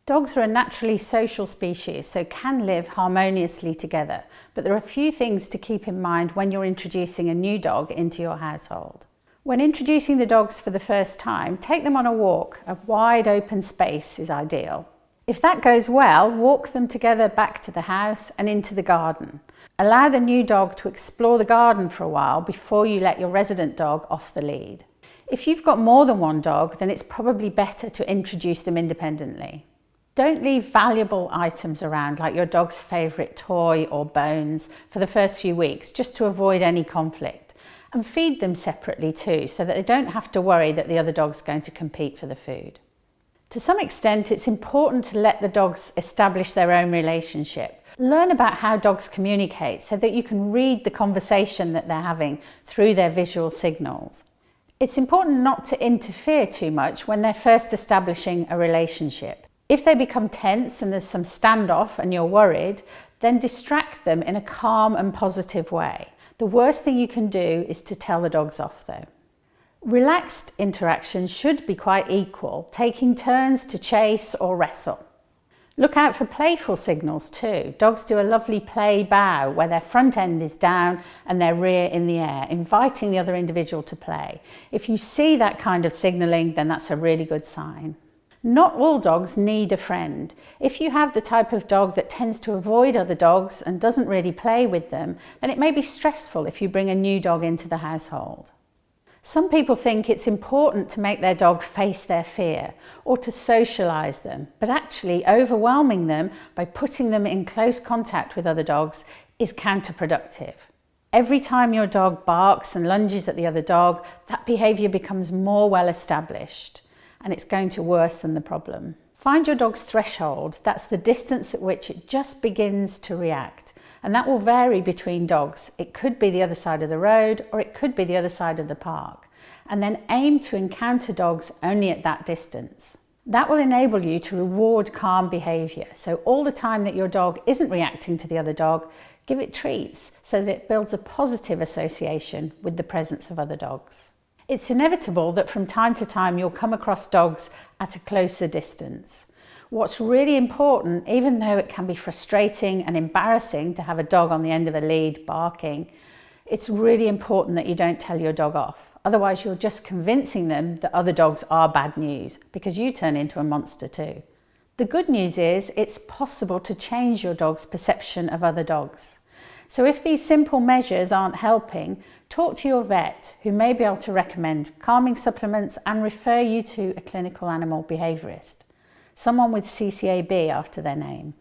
Dogs are a naturally social species, so can live harmoniously together, but there are a few things to keep in mind when you're introducing a new dog into your household. When introducing the dogs for the first time, take them on a walk. A wide open space is ideal. If that goes well, walk them together back to the house and into the garden. Allow the new dog to explore the garden for a while before you let your resident dog off the lead. If you've got more than one dog, then it's probably better to introduce them independently. Don't leave valuable items around like your dog's favourite toy or bones for the first few weeks, just to avoid any conflict. And feed them separately too, so that they don't have to worry that the other dog's going to compete for the food. To some extent, it's important to let the dogs establish their own relationship. Learn about how dogs communicate so that you can read the conversation that they're having through their visual signals. It's important not to interfere too much when they're first establishing a relationship. If they become tense and there's some standoff and you're worried, then distract them in a calm and positive way. The worst thing you can do is to tell the dogs off though. Relaxed interactions should be quite equal, taking turns to chase or wrestle. Look out for playful signals too. Dogs do a lovely play bow where their front end is down and their rear in the air, inviting the other individual to play. If you see that kind of signalling, then that's a really good sign. Not all dogs need a friend. If you have the type of dog that tends to avoid other dogs and doesn't really play with them, then it may be stressful if you bring a new dog into the household. Some people think it's important to make their dog face their fear or to socialise them, but actually overwhelming them by putting them in close contact with other dogs is counterproductive. Every time your dog barks and lunges at the other dog, that behaviour becomes more well established, and it's going to worsen the problem. Find your dog's threshold. That's the distance at which it just begins to react. And that will vary between dogs. It could be the other side of the road or it could be the other side of the park. And then aim to encounter dogs only at that distance. That will enable you to reward calm behaviour. So all the time that your dog isn't reacting to the other dog, give it treats so that it builds a positive association with the presence of other dogs. It's inevitable that from time to time you'll come across dogs at a closer distance. What's really important, even though it can be frustrating and embarrassing to have a dog on the end of a lead barking, it's really important that you don't tell your dog off. Otherwise you're just convincing them that other dogs are bad news because you turn into a monster too. The good news is it's possible to change your dog's perception of other dogs. So if these simple measures aren't helping, talk to your vet who may be able to recommend calming supplements and refer you to a clinical animal behaviourist, someone with CCAB after their name.